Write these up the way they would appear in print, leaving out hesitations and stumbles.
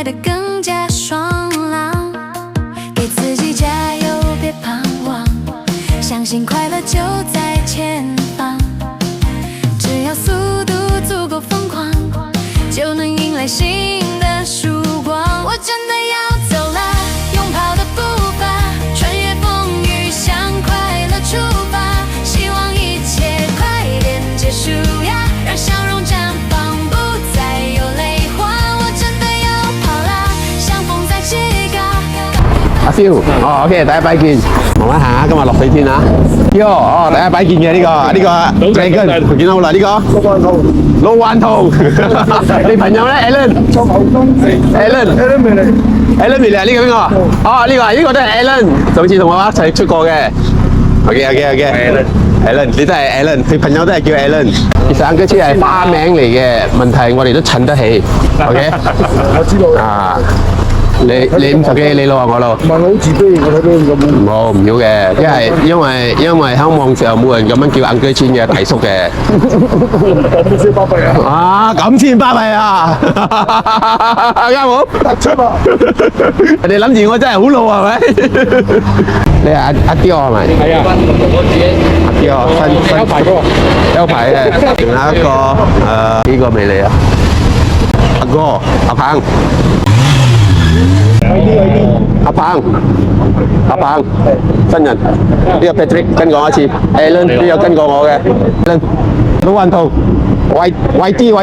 迈得更加爽朗，给自己加油，别彷徨，相信快乐就在前方。只要速度足够疯狂，就能迎来新的曙光。我真的要走了，拥抱的步伐，穿越风雨，向快乐出发。希望一切快点结束呀，让笑容绽放，不再有淚花。我真的要跑啦，像風在起高。阿蕭，哦 OK， 大家拜見，慢慢行下，今日落水天啊。呢個哦，大家拜見嘅呢個Dragon，見到好啦呢個。老頑童，你朋友咧 Alan 未嚟呢個邊個？哦呢個都係 Alan， 上次同我一齊出過嘅。OK。Alan， 你都係 Alan， 佢朋友都係叫 Alan。其實Uncle Cheap係花名嚟嘅，問題我哋都襯得起。OK， 我知道。啊。你50幾，你老啊我老？唔係我好自卑，我睇到咁樣。冇唔要嘅，因為喺網上冇人咁樣叫Uncle Cheap嘅大叔嘅。咁先巴閉啊！啊，咁先巴閉啊！啱冇？突出啊！人哋諗住我真係好老係咪？你係阿雕係咪？係啊，阿雕新有牌喎，有牌嘅。另外一個呢個未嚟啊？阿哥阿鵬。阿鵬，新人呢個 Patrick 跟過我一次 ，Alan 都有跟過我嘅 ，Alan 老頑童，偉啲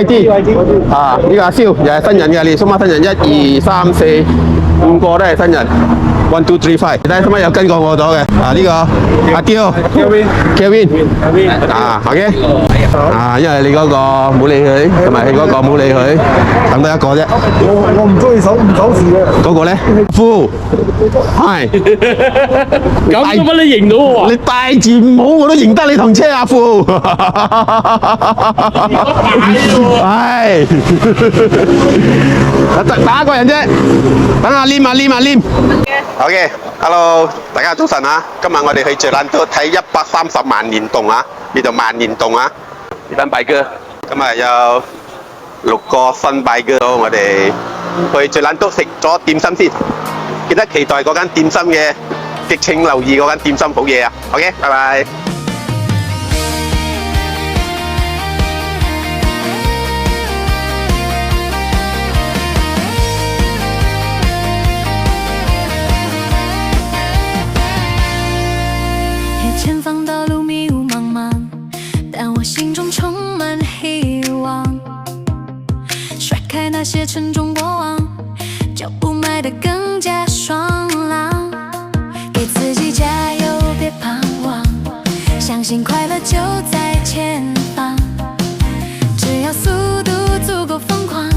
啊！呢個阿蕭又係新人嘅，你數碼新人1、2、3、4、5個都係新人 ，1、2、3、5，你睇數碼有跟過我咗嘅，啊呢個阿雕 ，Kevin， 啊 OK， 啊因為你嗰個冇理佢，同埋佢嗰個冇理佢，等得一個啫。我唔中意手字嘅。嗰個咧，夫係，咁都乜你認到我啊？你戴住唔好我都認得你同車阿夫，係，打一個人啫，等下黏。OK，hello， 大家早晨啊！今日我哋去最爛都睇130萬年洞啊，呢度萬年洞啊，呢班拜哥，今日有6個新拜哥，我哋去最爛都食咗點心先，記得期待嗰間點心嘅，激情留意嗰間點心好嘢啊 ！OK， 拜拜。前方道路迷雾茫茫，但我心中充满希望。甩开那些沉重过往，脚步迈得更加爽朗。给自己加油，别彷徨，相信快乐就在前方。只要速度足够疯狂，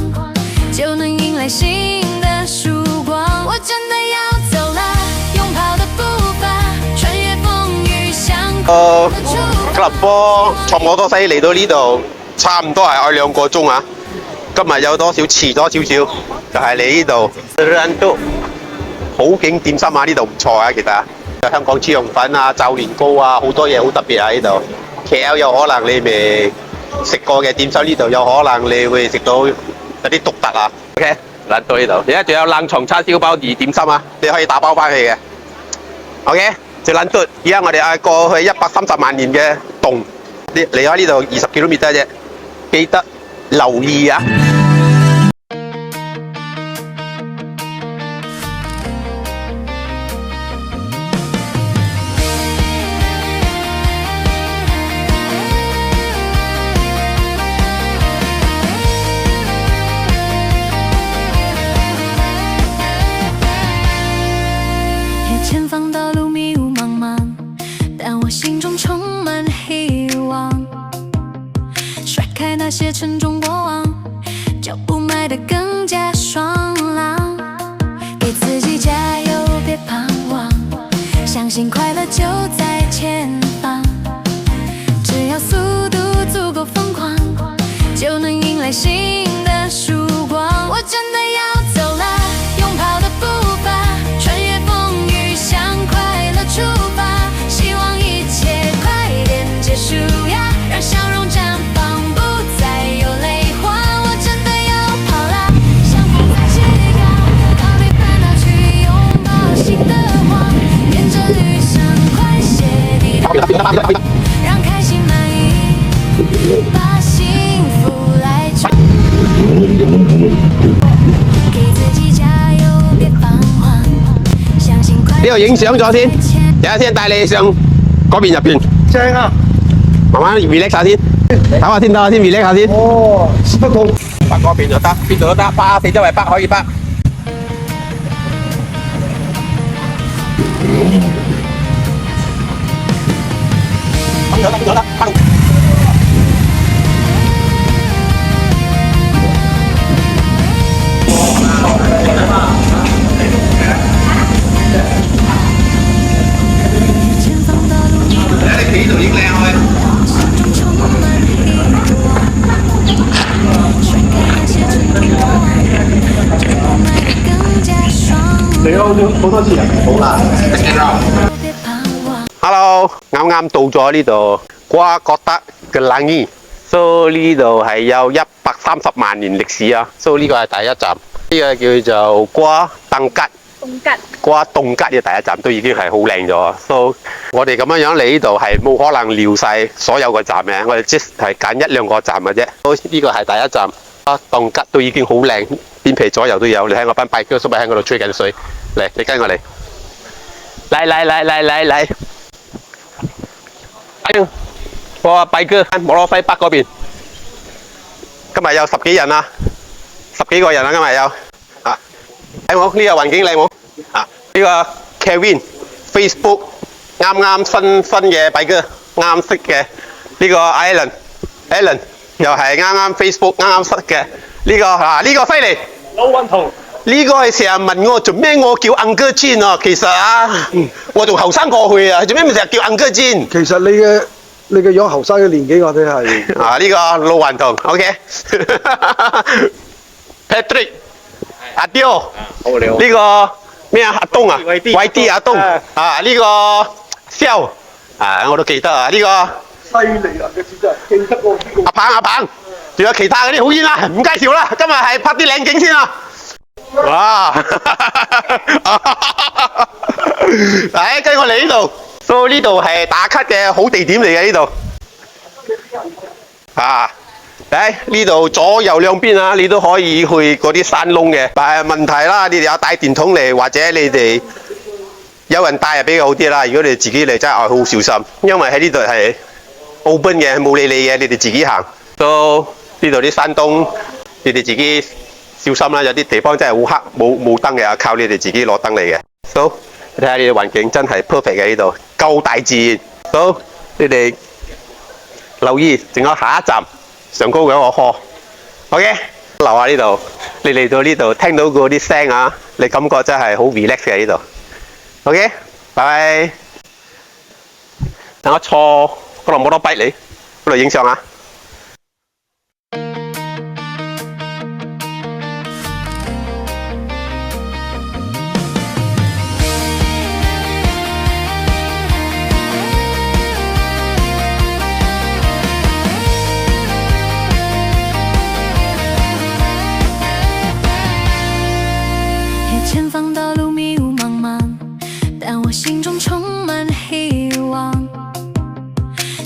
就能迎来新的曙光。我真的要走了，拥抱的步伐，穿越風雨向吉隆坡從我多西嚟到呢度，差唔多係愛2個鐘啊！今日有多少遲咗少少，就係嚟呢度。都好景點心啊！呢度唔錯啊，其實有香港豬肉粉啊、罩年糕啊，好多嘢好特別啊！呢度 KL 有可能你未食過嘅點心，呢度有可能你會食到有啲獨特啊。OK， 嚟到呢度，而家仲有冷藏叉燒包2點心啊，你可以打包翻去嘅。OK。最撚篤，而家我哋過去130萬年嘅洞，離開呢度20 km 啫，記得留意啊！前方道路迷雾茫茫，但我心中充满希望。甩开那些沉重过往，脚步迈得更加爽朗。给自己加油，别彷徨，相信快乐就在前方。只要速度足够疯狂，就能迎来新的曙光。我真的要走了，拥抱的步伐，穿越风雨向快乐出发。希望一切快点结束呀，让笑容绽放，不再有泪花。我真的要跑了，像风在起高。让开心满溢，把幸福来闯。给自己加油，别彷徨，相信快乐。呢度影相咗先，等下先帶你上嗰邊入邊，正啊！慢慢 relax 下先，唞下先，等下先 relax 下先。哦，吃得通。北嗰邊就得，邊度都得，北四周圍北可以北。得得得得，前方的路，你企呢度影靚去。心中充滿希望，甩開那些沉重過往，就邁得更加爽朗。你好多次人，好啦。別彷徨。 Hello，啱啱到咗呢度瓜覺得嘅冷衣，so 呢度係有130萬年歷史啊，so 呢個係第一站，呢個叫做瓜登吉。瓜凍吉嘅第一站都已經係好靚咗，so 我哋咁樣嚟呢度係冇可能撩晒所有個站嘅，我哋即係揀1、2個站嘅啫。呢個係第一站，啊凍吉都已經好靚，邊皮左右都有。你睇我班拜哥叔喺嗰度吹緊水，嚟你跟我嚟，嚟。我拜哥喺摩羅西北嗰邊，今日有10幾人啊，10幾個人啊，今日有啊，睇冇呢個環境靚冇啊？呢個 Kevin Facebook 啱新嘅拜哥，啱識嘅呢個 Alan 又係啱 Facebook 啱識嘅呢個啊，呢個犀利，老運同呢個係成日問我做咩我叫 Uncle Jin 啊，其實啊，我仲後生過去啊，做咩咪成日叫 Uncle Jin？其實你嘅樣後生嘅年紀，我哋係啊呢個老頑童 ，OK 。Patrick，阿刁，好你好。呢個咩啊？阿東啊，偉啲偉啲阿東啊，呢個蕭啊，我都記得啊，呢個犀利啊！嘅真係記得喎呢個。阿棒，仲有其他嗰啲好煙啦，唔介紹啦，今日係拍啲靚景先啊！哇！嚟跟我嚟呢度，所以呢度係打卡嘅好地點嚟嘅呢度。啊！嚟呢度左右兩邊啊，你都可以去嗰啲山窿嘅。但係問題啦，你哋有帶電筒嚟，或者你哋有人帶就比較好啲啦。如果你哋自己嚟，真係好小心，因為喺呢度係 open 嘅，冇理你嘅，你哋自己行。都呢度啲山洞，你哋自己小心啦。有啲地方真係好黑，冇燈嘅，靠你哋自己攞燈嚟嘅。So 你睇下呢個環境真係 perfect 嘅呢度，夠大自然。So 你哋留意，仲有下一站。上高嘅一個殼 ，OK， 留下呢度。你嚟到呢度，聽到嗰啲聲啊，你感覺真係好 relax 嘅呢度。OK， 拜拜。等我坐嗰度摩托車嚟，嗰度影相啊。前方的路迷雾茫茫，但我心中充满希望。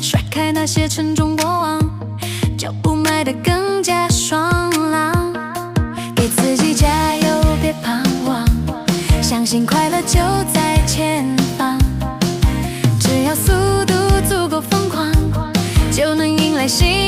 甩开那些沉重过往，脚步迈得更加爽朗。给自己加油，别彷徨，相信快乐就在前方。只要速度足够疯狂，就能迎来希望。